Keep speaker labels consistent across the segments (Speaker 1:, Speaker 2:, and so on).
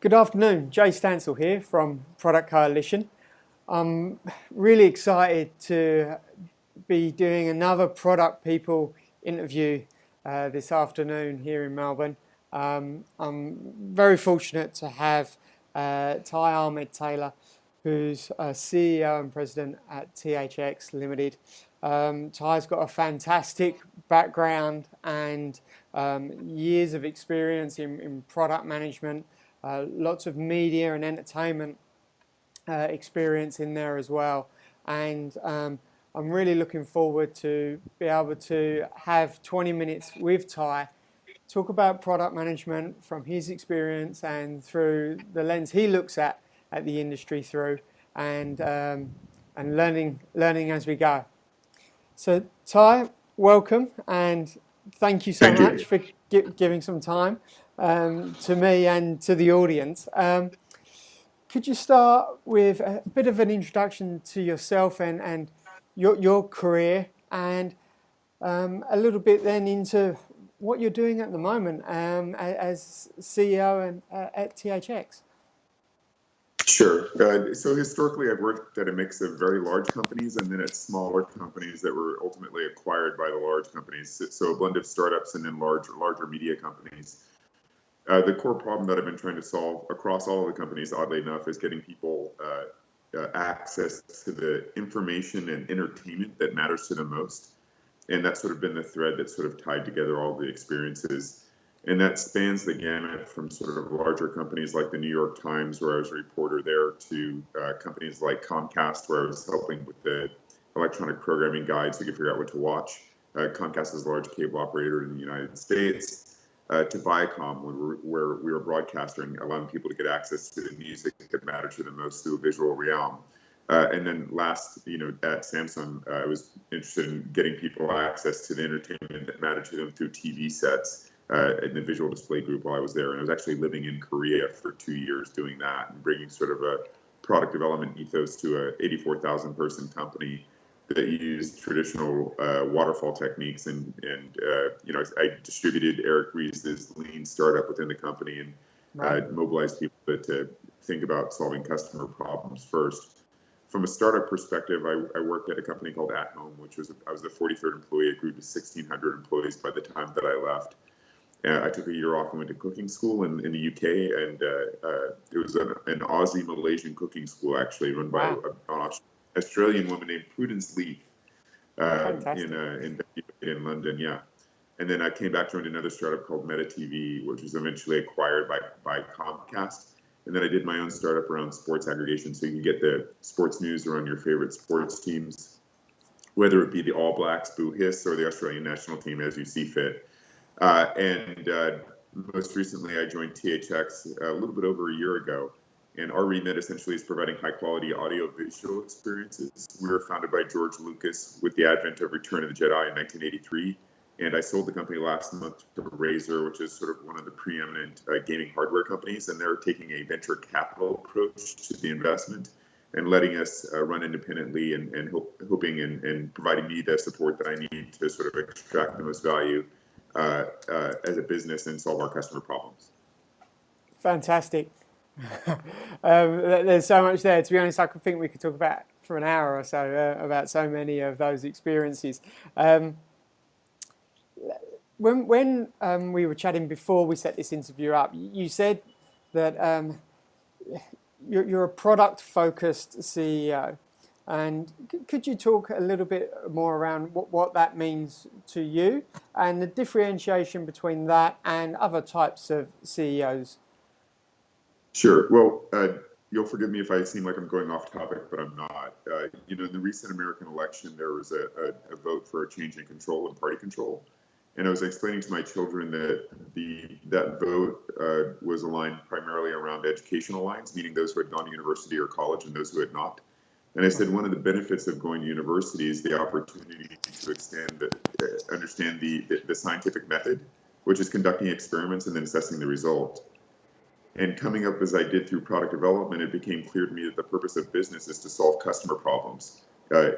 Speaker 1: Good afternoon, Jay Stansell here from Product Coalition. I'm really excited to be doing another Product People interview this afternoon here in Melbourne. I'm very fortunate to have Ahmad Taylor, who's CEO and President at THX Limited. Ty's got a fantastic background and years of experience in product management, lots of media and entertainment experience in there as well. And I'm really looking forward to be able to have 20 minutes with Ty, talk about product management from his experience and through the lens he looks at the industry through, and learning as we go. So Ty, welcome, and thank you so much for giving some time to me and to the audience. Could you start with a bit of an introduction to yourself and your career, and a little bit then into what you're doing at the moment as CEO and at THX?
Speaker 2: Sure. So historically, I've worked at a mix of very large companies and then at smaller companies that were ultimately acquired by the large companies. So a blend of startups and then larger media companies. The core problem that I've been trying to solve across all of the companies, oddly enough, is getting people access to the information and entertainment that matters to them most. And that's sort of been the thread that's sort of tied together all the experiences. And that spans the gamut from sort of larger companies like the New York Times, where I was a reporter there, to companies like Comcast, where I was helping with the electronic programming guide so you could figure out what to watch. Comcast is a large cable operator in the United States. To Viacom, where we were a broadcaster and allowing people to get access to the music that mattered to them most through a visual realm. And then last, at Samsung, I was interested in getting people access to the entertainment that mattered to them through TV sets. In the visual display group while I was there. And I was actually living in Korea for 2 years doing that and bringing sort of a product development ethos to a 84,000 person company that used traditional waterfall techniques. And I distributed Eric Ries's lean startup within the company and mobilized people to think about solving customer problems first. From a startup perspective, I worked at a company called At Home, I was the 43rd employee. It grew to 1,600 employees by the time that I left. I took a year off and went to cooking school in the UK, and it was an Aussie-Malaysian cooking school, actually, run by an Australian woman named Prudence Leaf in London, yeah. And then I came back, joined another startup called Meta TV, which was eventually acquired by Comcast. And then I did my own startup around sports aggregation, so you can get the sports news around your favorite sports teams, whether it be the All Blacks, Boo Hiss, or the Australian national team, as you see fit. Most recently, I joined THX a little bit over a year ago, and our remit essentially is providing high-quality audio-visual experiences. We were founded by George Lucas with the advent of Return of the Jedi in 1983, and I sold the company last month to Razer, which is sort of one of the preeminent gaming hardware companies, and they're taking a venture capital approach to the investment and letting us run independently and hoping and providing me the support that I need to sort of extract the most value as a business and solve our customer problems.
Speaker 1: Fantastic. There's so much there. To be honest, I could think we could talk about for an hour or so about so many of those experiences. When we were chatting before we set this interview up, you said that you're a product-focused CEO. And could you talk a little bit more around what that means to you and the differentiation between that and other types of CEOs?
Speaker 2: Sure. Well, you'll forgive me if I seem like I'm going off topic, but I'm not. In the recent American election, there was a vote for a change in control and party control. And I was explaining to my children that that vote was aligned primarily around educational lines, meaning those who had gone to university or college and those who had not. And I said one of the benefits of going to university is the opportunity to understand the scientific method, which is conducting experiments and then assessing the result. And coming up as I did through product development, it became clear to me that the purpose of business is to solve customer problems.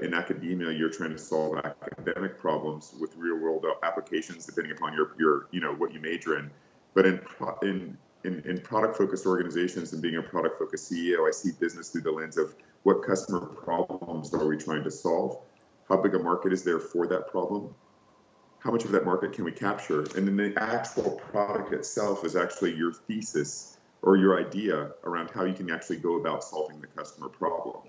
Speaker 2: In academia, you're trying to solve academic problems with real-world applications, depending upon your what you major in. But in in product-focused organizations and being a product-focused CEO, I see business through the lens of what customer problems are we trying to solve? How big a market is there for that problem? How much of that market can we capture? And then the actual product itself is actually your thesis or your idea around how you can actually go about solving the customer problem.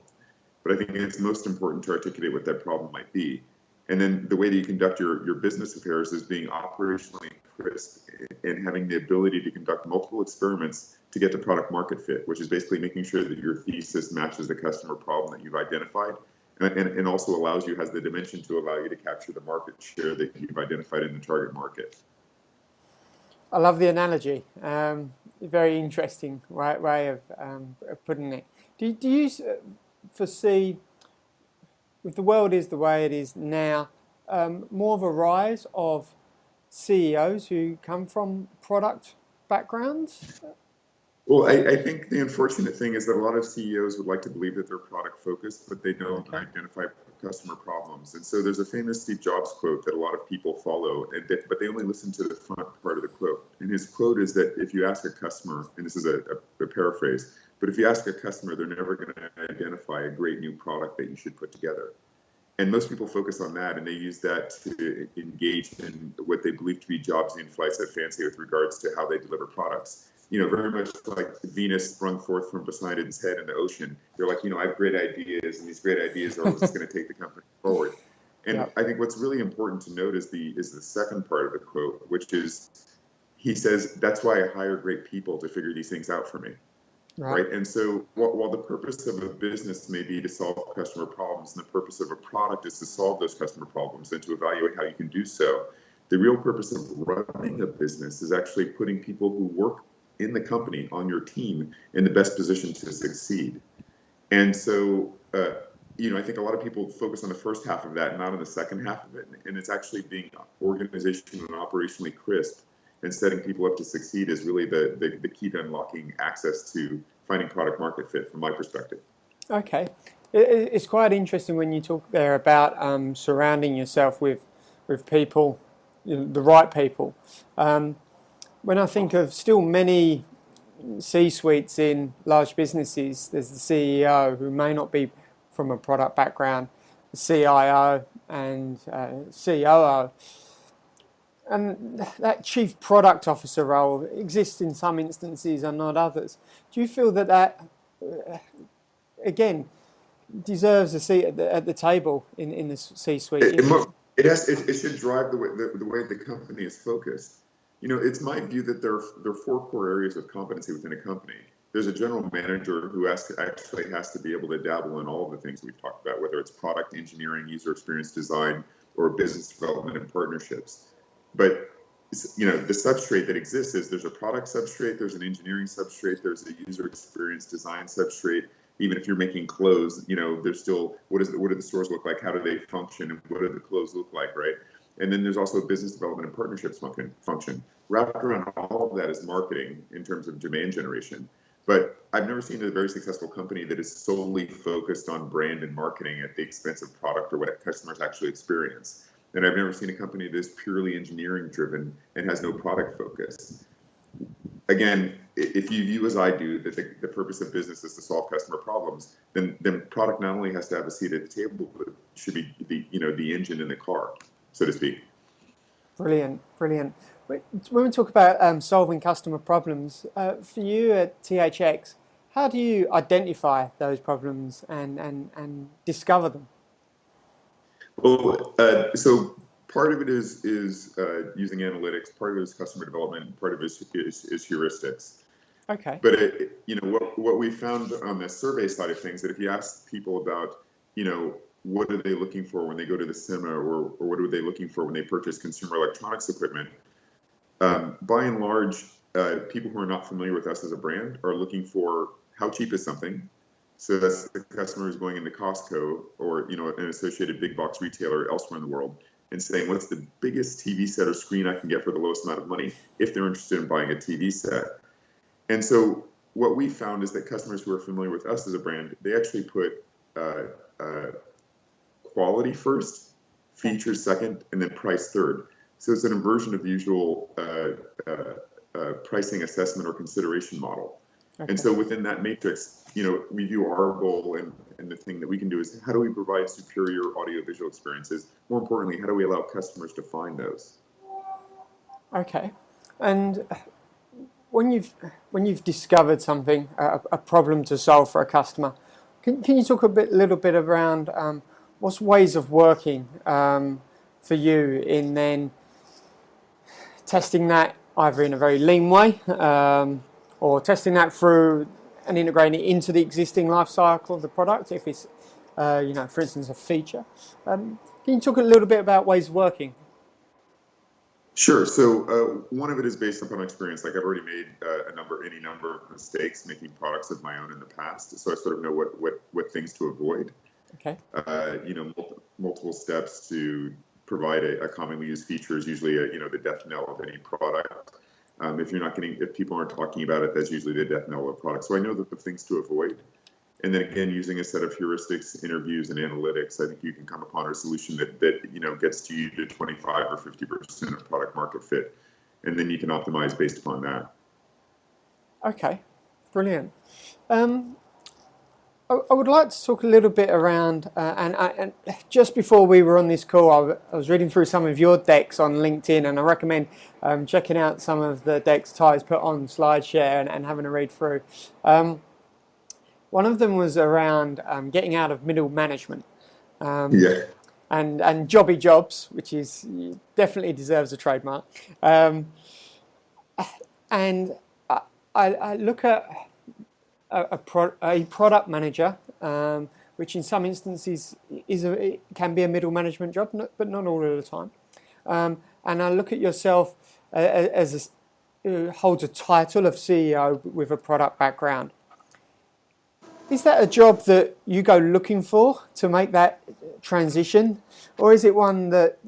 Speaker 2: But I think it's most important to articulate what that problem might be. And then the way that you conduct your business affairs is being operationally crisp and having the ability to conduct multiple experiments to get to product market fit, which is basically making sure that your thesis matches the customer problem that you've identified, and also has the dimension to allow you to capture the market share that you've identified in the target market.
Speaker 1: I love the analogy. Very interesting way of putting it. Do you foresee, if the world is the way it is now, more of a rise of CEOs who come from product backgrounds?
Speaker 2: Well, I think the unfortunate thing is that a lot of CEOs would like to believe that they're product focused, but they don't identify customer problems. And so there's a famous Steve Jobs quote that a lot of people follow, but they only listen to the front part of the quote. And his quote is that if you ask a customer, and this is a paraphrase, but if you ask a customer, they're never going to identify a great new product that you should put together. And most people focus on that, and they use that to engage in what they believe to be Jobsian flights of fancy with regards to how they deliver products. You know, very much like Venus sprung forth from Poseidon's head in the ocean. They're like, I have great ideas, and these great ideas are what's going to take the company forward. And I think what's really important to note is the second part of the quote, which is, he says, that's why I hire great people to figure these things out for me. Right. And so while the purpose of a business may be to solve customer problems, and the purpose of a product is to solve those customer problems and to evaluate how you can do so, the real purpose of running a business is actually putting people who work in the company on your team in the best position to succeed. And so, I think a lot of people focus on the first half of that and not on the second half of it. And it's actually being organizationally and operationally crisp and setting people up to succeed is really the key to unlocking access to finding product market fit from my perspective.
Speaker 1: Okay. It's quite interesting when you talk there about surrounding yourself with people, the right people. When I think of still many C-suites in large businesses, there's the CEO who may not be from a product background, the CIO and COO. And that chief product officer role exists in some instances and not others. Do you feel that again, deserves a seat at the table in the C-suite?
Speaker 2: It should drive the way the company is focused. It's my view that there are four core areas of competency within a company. There's a general manager who actually has to be able to dabble in all of the things we've talked about, whether it's product engineering, user experience design, or business development and partnerships. But the substrate that exists is there's a product substrate, there's an engineering substrate, there's a user experience design substrate. Even if you're making clothes, there's still what do the stores look like, how do they function, and what do the clothes look like, right? And then there's also a business development and partnerships function. Wrapped around all of that is marketing in terms of demand generation. But I've never seen a very successful company that is solely focused on brand and marketing at the expense of product or what customers actually experience. And I've never seen a company that is purely engineering driven and has no product focus. Again, if you view as I do that the purpose of business is to solve customer problems, then product not only has to have a seat at the table, but it should be the engine in the car, so to speak.
Speaker 1: Brilliant. When we talk about solving customer problems, for you at THX, how do you identify those problems and discover them?
Speaker 2: Well, so part of it is using analytics, part of it is customer development, part of it is heuristics.
Speaker 1: Okay.
Speaker 2: But what we found on the survey side of things, that if you ask people about, what are they looking for when they go to the cinema, or what are they looking for when they purchase consumer electronics equipment, by and large, people who are not familiar with us as a brand are looking for how cheap is something. So that's the customer who's going into Costco or an associated big box retailer elsewhere in the world and saying, what's the biggest TV set or screen I can get for the lowest amount of money, if they're interested in buying a TV set. And so what we found is that customers who are familiar with us as a brand, they actually put quality first, features second, and then price third. So it's an inversion of the usual pricing assessment or consideration model.
Speaker 1: Okay.
Speaker 2: And so within that matrix, we view our goal and the thing that we can do is how do we provide superior audiovisual experiences? More importantly, how do we allow customers to find those?
Speaker 1: Okay. And when you've discovered something, a problem to solve for a customer, can you talk little bit around what's ways of working for you in then testing that either in a very lean way or testing that through and integrating it into the existing life cycle of the product if it's, for instance, a feature. Can you talk a little bit about ways of working?
Speaker 2: Sure. So one of it is based upon experience. Like I've already made any number of mistakes making products of my own in the past, so I sort of know what things to avoid.
Speaker 1: Okay.
Speaker 2: Multiple steps to provide a commonly used feature is usually the death knell of any product. If people aren't talking about it, that's usually the death knell of product. So I know that the things to avoid. And then again, using a set of heuristics, interviews, and analytics, I think you can come upon a solution that gets to you to 25 or 50% of product market fit, and then you can optimize based upon that.
Speaker 1: Okay, brilliant. I would like to talk a little bit around, and just before we were on this call, I was reading through some of your decks on LinkedIn, and I recommend checking out some of the decks Ty's put on SlideShare and having a read through. One of them was around getting out of middle management and jobby jobs, which definitely deserves a trademark. And I look at a product manager, which in some instances can be a middle management job, but not all of the time. And I look at yourself as holds a title of CEO with a product background. Is that a job that you go looking for to make that transition, or is it one that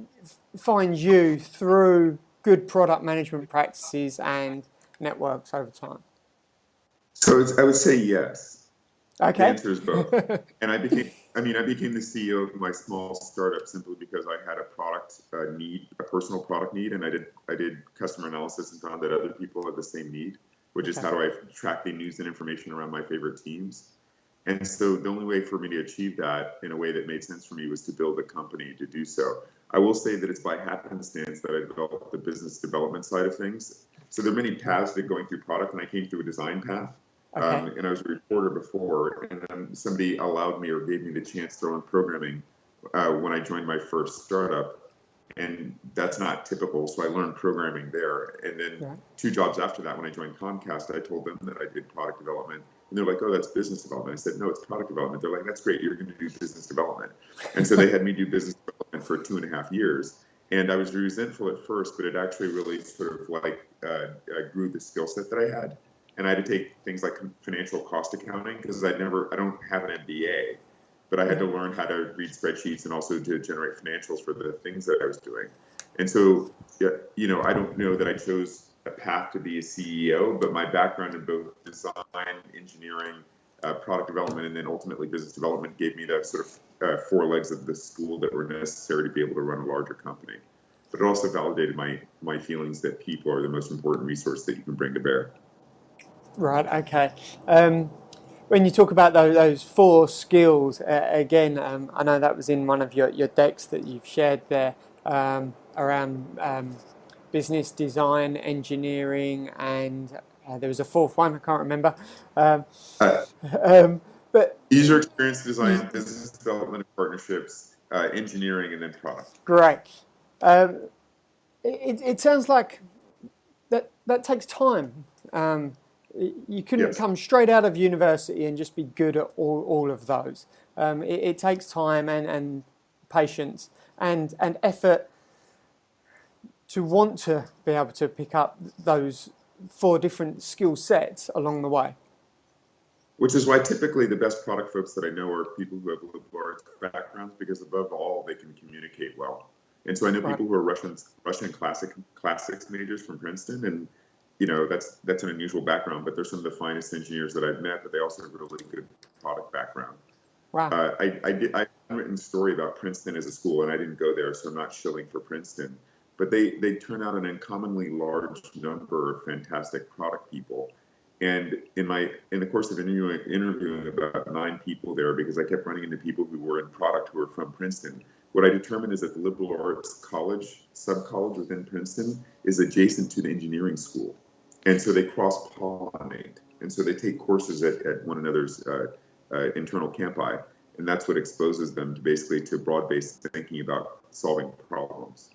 Speaker 1: finds you through good product management practices and networks over time?
Speaker 2: So I would say yes.
Speaker 1: Okay.
Speaker 2: The answer is both. And I became the CEO of my small startup simply because I had a product need, a personal product need, and I did customer analysis and found that other people had the same need, which is how do I track the news and information around my favorite teams. And so the only way for me to achieve that in a way that made sense for me was to build a company to do so. I will say that it's by happenstance that I developed the business development side of things. So there are many paths to going through product, and I came through a design path. And I was a reporter before, and then somebody allowed me or gave me the chance to learn programming when I joined my first startup. And that's not typical, so I learned programming there. And then 2 jobs after that, when I joined Comcast, I told them that I did product development. And they're like, oh, that's business development. I said, no, it's product development. They're like, that's great, you're going to do business development. And so they had me do business development for 2.5 years. And I was resentful at first, but it actually really sort of grew the skill set that I had. And I had to take things like financial cost accounting because I don't have an MBA, but I had to learn how to read spreadsheets and also to generate financials for the things that I was doing. And so, I don't know that I chose a path to be a CEO, but my background in both design, engineering, product development, and then ultimately business development gave me the sort of 4 legs of the stool that were necessary to be able to run a larger company. But it also validated my feelings that people are the most important resource that you can bring to bear. Right.
Speaker 1: Okay. When you talk about those 4 skills, again, I know that was in one of your decks that you've shared there around business design, engineering, and there was a 4th one, I can't remember. But
Speaker 2: user experience design, business development and partnerships, engineering, and then product.
Speaker 1: Great. It sounds like that takes time. You couldn't come straight out of university and just be good at all of those. It takes time and patience and effort to want to be able to pick up those 4 different skill sets along the way.
Speaker 2: Which is why typically the best product folks that I know are people who have large backgrounds, because above all, they can communicate well. And so I know people who are Russian classics majors from Princeton, and that's an unusual background, but they're some of the finest engineers that I've met, but they also have a really good product background.
Speaker 1: Wow.
Speaker 2: I've written a story about Princeton as a school, and I didn't go there, so I'm not shilling for Princeton. but they turn out an uncommonly large number of fantastic product people. And in the course of interviewing about 9 people there, because I kept running into people who were in product who were from Princeton, what I determined is that the liberal arts college, sub-college within Princeton, is adjacent to the engineering school. And so they cross-pollinate. And so they take courses at one another's internal campi. And that's what exposes them to basically to broad-based thinking about solving problems.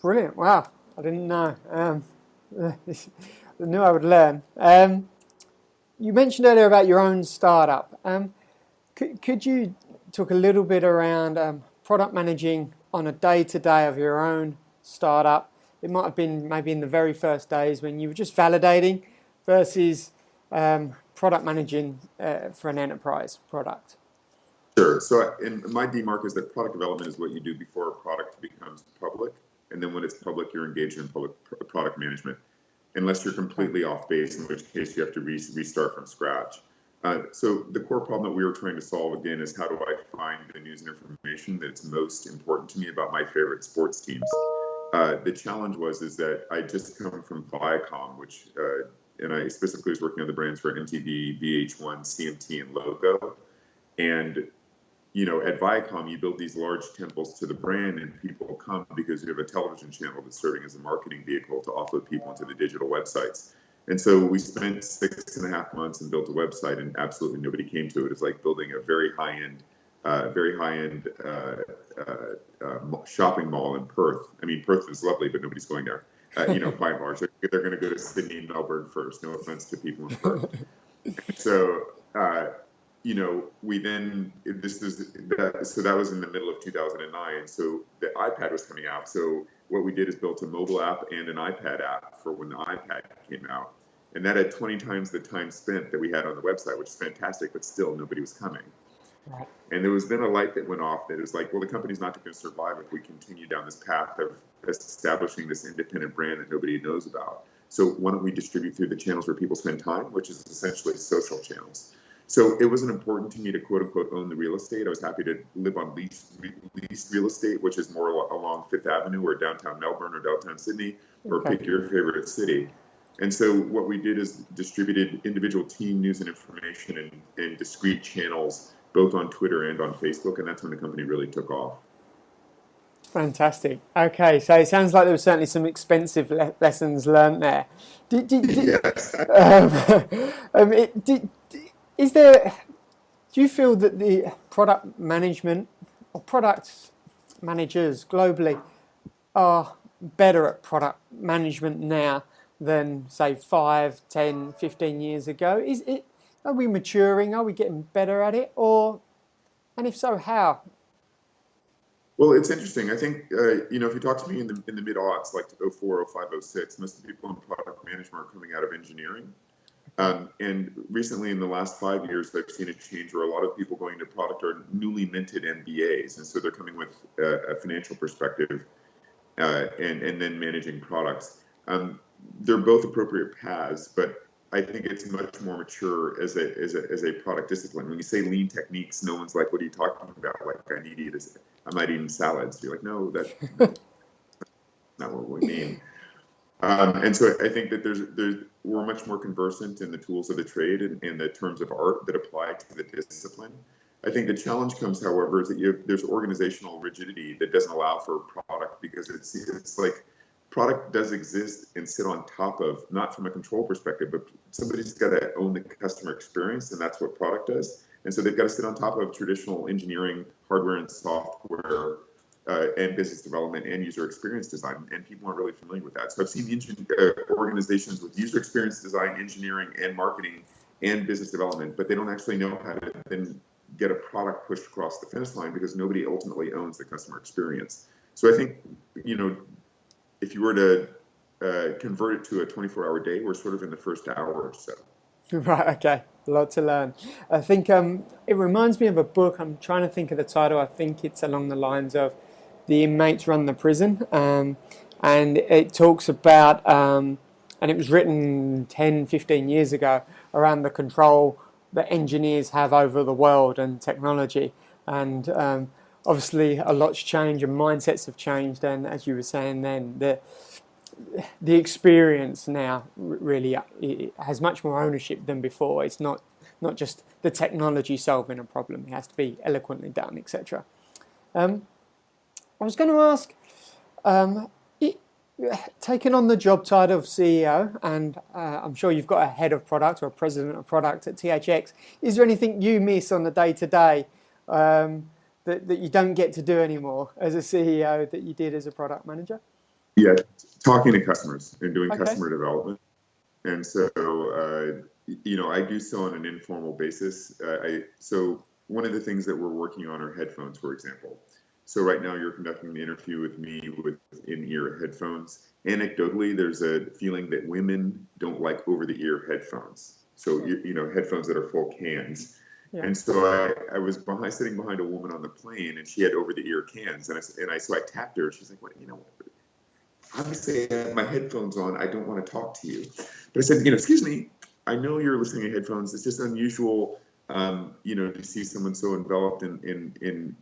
Speaker 1: Brilliant. Wow. I didn't know. I knew I would learn. You mentioned earlier about your own startup. Could you talk a little bit around product managing on a day-to-day of your own startup? It might have been maybe in the very first days when you were just validating versus product managing for an enterprise product.
Speaker 2: Sure. So in my DMARC is that product development is what you do before a product becomes public. And then when it's public, you're engaged in public product management, unless you're completely off base, in which case you have to restart from scratch. So the core problem that we were trying to solve, again, is how do I find the news and information that's most important to me about my favorite sports teams? The challenge is that I just come from Viacom, which, and I specifically was working on the brands for MTV, VH1, CMT, and Logo. And at Viacom, you build these large temples to the brand, and people come because you have a television channel that's serving as a marketing vehicle to offload people into the digital websites. And so we spent 6.5 months and built a website, and absolutely nobody came to it. It's like building a very high-end shopping mall in Perth. I mean, Perth is lovely, but nobody's going there. By and large, they're going to go to Sydney and Melbourne first. No offense to people in Perth. So. We then, so that was in the middle of 2009. So the iPad was coming out. So what we did is built a mobile app and an iPad app for when the iPad came out. And that had 20 times the time spent that we had on the website, which is fantastic, but still nobody was coming. Right. And there was then a light that went off that was like, well, the company's not going to survive if we continue down this path of establishing this independent brand that nobody knows about. So why don't we distribute through the channels where people spend time, which is essentially social channels. So it wasn't important to me to quote unquote own the real estate. I was happy to live on leased real estate, which is more along Fifth Avenue or downtown Melbourne or downtown Sydney, or pick your favorite city. And so what we did is distributed individual team news and information in discrete channels, both on Twitter and on Facebook. And that's when the company really took off.
Speaker 1: Fantastic. Okay, so it sounds like there were certainly some expensive lessons learned there.
Speaker 2: Yes.
Speaker 1: Do you feel that the product management or product managers globally are better at product management now than, say, 5, 10, 15 years ago? Are we maturing? Are we getting better at it? And if so, how?
Speaker 2: Well, it's interesting. I think, if you talk to me in the mid-aughts, like 04, 05, 06, most of the people in product management are coming out of engineering. And recently, in the last 5 years, I've seen a change where a lot of people going into product are newly minted MBAs. And so they're coming with a financial perspective and then managing products. They're both appropriate paths, but I think it's much more mature as a product discipline. When you say lean techniques, no one's like, what are you talking about? Like, I might eat salads. You're like, no, that's not what we mean. And so I think that we're much more conversant in the tools of the trade and the terms of art that apply to the discipline. I think the challenge comes, however, is that there's organizational rigidity that doesn't allow for product, because it's like product does exist and sit on top of, not from a control perspective, but somebody's got to own the customer experience, and that's what product does. And so they've got to sit on top of traditional engineering, hardware and software, and business development and user experience design, and people aren't really familiar with that. So I've seen organizations with user experience design, engineering, and marketing, and business development, but they don't actually know how to then get a product pushed across the finish line, because nobody ultimately owns the customer experience. So I think, if you were to convert it to a 24-hour day, we're sort of in the first hour or so.
Speaker 1: Right, okay. A lot to learn. I think it reminds me of a book. I'm trying to think of the title. I think it's along the lines of The Inmates Run the Prison. And it talks about, and it was written 10, 15 years ago, around the control that engineers have over the world and technology. And obviously a lot's changed and mindsets have changed, and as you were saying then, the experience now really it has much more ownership than before. It's not just the technology solving a problem; it has to be eloquently done, etc. I was going to ask, taking on the job title of CEO, and I'm sure you've got a head of product or a president of product at THX. Is there anything you miss on the day-to-day that you don't get to do anymore as a CEO that you did as a product manager?
Speaker 2: Yeah, talking to customers and doing
Speaker 1: Okay.
Speaker 2: customer development. And so, I do so on an informal basis. So one of the things that we're working on are headphones, for example. So right now you're conducting an interview with me with in-ear headphones. Anecdotally, there's a feeling that women don't like over-the-ear headphones. So, headphones that are full cans. Yeah. And so I was sitting behind a woman on the plane, and she had over-the-ear cans. So I tapped her. She's like, "What? Obviously I have my headphones on. I don't want to talk to you." But I said, "Excuse me. I know you're listening to headphones. It's just unusual, to see someone so enveloped in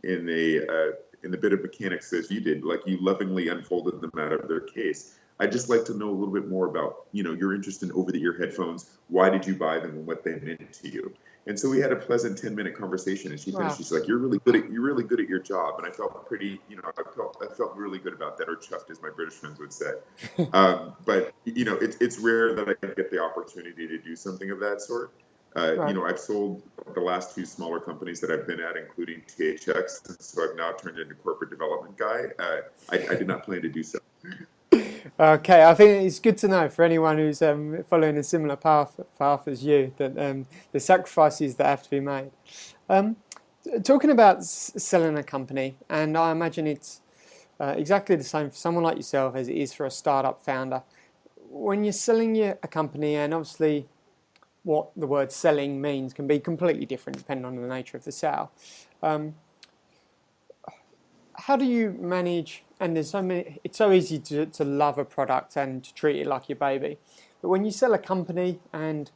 Speaker 2: the bit of mechanics as you did. Like, you lovingly unfolded them out of their case. I'd just like to know a little bit more about, your interest in over-the-ear headphones. Why did you buy them and what they meant to you?" And so we had a pleasant 10-minute converation, and she finished. She's like, you're really good at your job. And I felt pretty, I felt really good about that, or chuffed, as my British friends would say. But it's rare that I get the opportunity to do something of that sort. I've sold the last two smaller companies that I've been at, including THX, and so I've now turned into corporate development guy. I did not plan to do so.
Speaker 1: Okay, I think it's good to know for anyone who's following a similar path as you, that the sacrifices that have to be made. Talking about selling a company, and I imagine it's exactly the same for someone like yourself as it is for a startup founder. When you're selling a company, and obviously what the word selling means can be completely different depending on the nature of the sale. How do you manage, and there's so many, it's so easy to love a product and to treat it like your baby, but when you sell a company and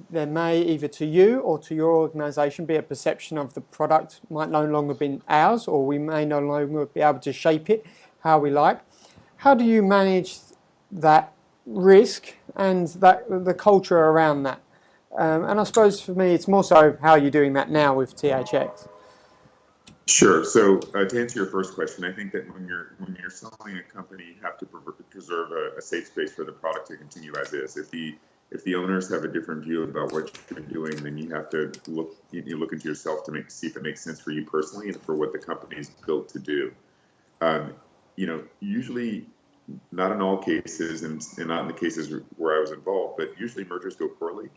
Speaker 1: there may, either to you or to your organization, be a perception of the product might no longer be ours, or we may no longer be able to shape it how we like. How do you manage that risk and the culture around that? And I suppose for me, it's more so how you're doing that now with THX.
Speaker 2: Sure. So to answer your first question, I think that when you're selling a company, you have to preserve a safe space for the product to continue as is. If the owners have a different view about what you're doing, then you have to look into yourself to see if it makes sense for you personally and for what the company is built to do. Usually, not in all cases, and not in the cases where I was involved, but usually mergers go poorly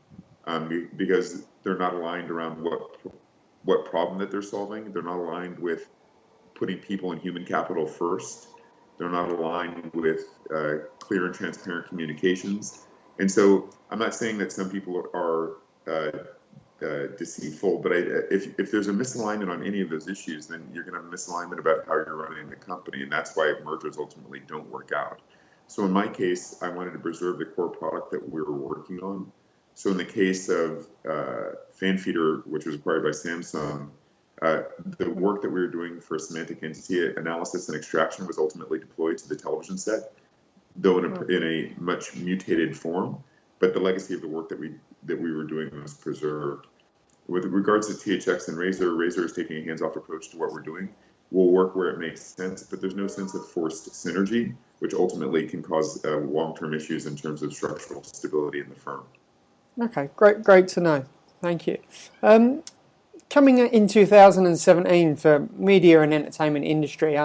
Speaker 2: because they're not aligned around what problem that they're solving. They're not aligned with putting people and human capital first. They're not aligned with clear and transparent communications. And so I'm not saying that some people are deceitful, but if there's a misalignment on any of those issues, then you're going to have a misalignment about how you're running the company. And that's why mergers ultimately don't work out. So in my case, I wanted to preserve the core product that we were working on. So in the case of FanFeeder, which was acquired by Samsung, the work that we were doing for semantic entity analysis and extraction was ultimately deployed to the television set, though in a much mutated form. But the legacy of the work that we were doing was preserved. With regards to THX and Razer is taking a hands-off approach to what we're doing. We'll work where it makes sense, but there's no sense of forced synergy, which ultimately can cause long-term issues in terms of structural stability in the firm.
Speaker 1: Okay, great to know. Thank you. Coming in 2017 for media and entertainment industry,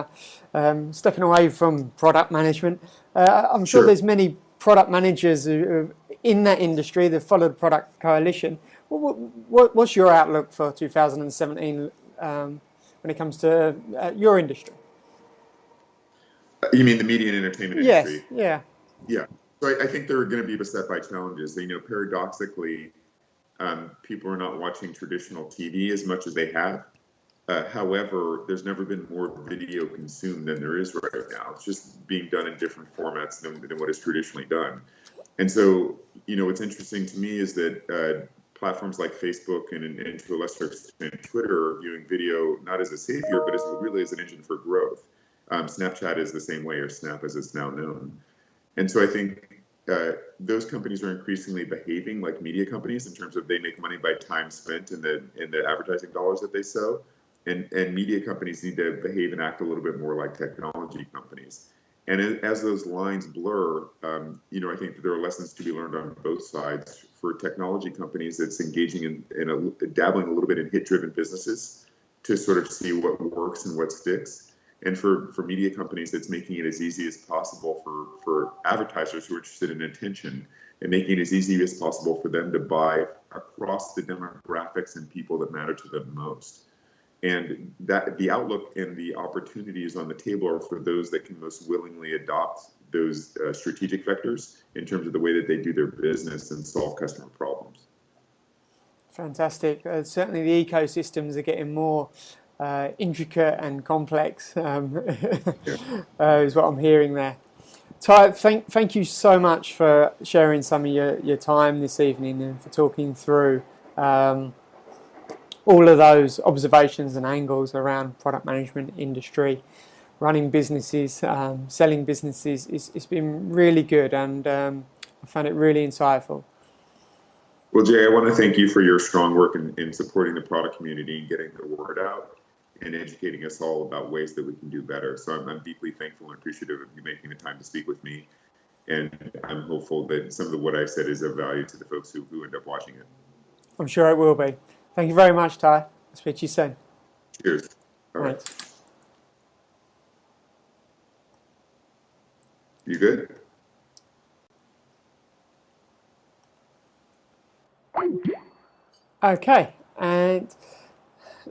Speaker 1: stepping away from product management, I'm sure there's many product managers in that industry that follow the product coalition. What's your outlook for 2017 when it comes to your industry?
Speaker 2: You mean the media and entertainment industry?
Speaker 1: Yes,
Speaker 2: yeah. So I think there are going to be beset by challenges. Paradoxically, people are not watching traditional TV as much as they have. However, there's never been more video consumed than there is right now. It's just being done in different formats than what is traditionally done. And so, what's interesting to me is that platforms like Facebook and to a lesser extent Twitter are viewing video not as a savior, but as really as an engine for growth. Snapchat is the same way, or Snap as it's now known. And so I think those companies are increasingly behaving like media companies in terms of they make money by time spent in the advertising dollars that they sow. And media companies need to behave and act a little bit more like technology companies. And as those lines blur, I think that there are lessons to be learned on both sides. For technology companies, it's engaging in dabbling a little bit in hit-driven businesses to sort of see what works and what sticks. And for media companies, it's making it as easy as possible for advertisers who are interested in attention, and making it as easy as possible for them to buy across the demographics and people that matter to them most. And that the outlook and the opportunities on the table are for those that can most willingly adopt those strategic vectors in terms of the way that they do their business and solve customer problems.
Speaker 1: Fantastic. Certainly the ecosystems are getting more intricate and complex, is what I'm hearing there. Ty, thank you so much for sharing some of your time this evening and for talking through all of those observations and angles around product management industry, running businesses, selling businesses. It's been really good, and I found it really insightful.
Speaker 2: Well, Jay, I want to thank you for your strong work in supporting the product community and getting the word out and educating us all about ways that we can do better. So I'm deeply thankful and appreciative of you making the time to speak with me. And I'm hopeful that some of what I said is of value to the folks who end up watching it.
Speaker 1: I'm sure it will be. Thank you very much, Ty. I'll speak to you soon.
Speaker 2: Cheers. All right. You good?
Speaker 1: Okay, and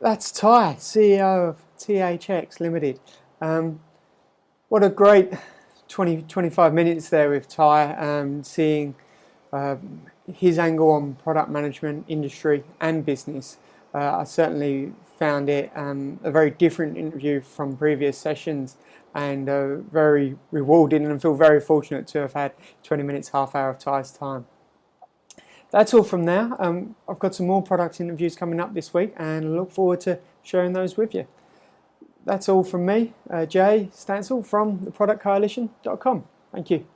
Speaker 1: that's Ty, CEO of THX Limited. What a great 25 minutes there with Ty, seeing his angle on product management, industry and business. I certainly found it a very different interview from previous sessions, and very rewarding, and I feel very fortunate to have had 20 minutes, half hour of Ty's time. That's all from now. I've got some more product interviews coming up this week, and I look forward to sharing those with you. That's all from me, Jay Stansell from theproductcoalition.com. Thank you.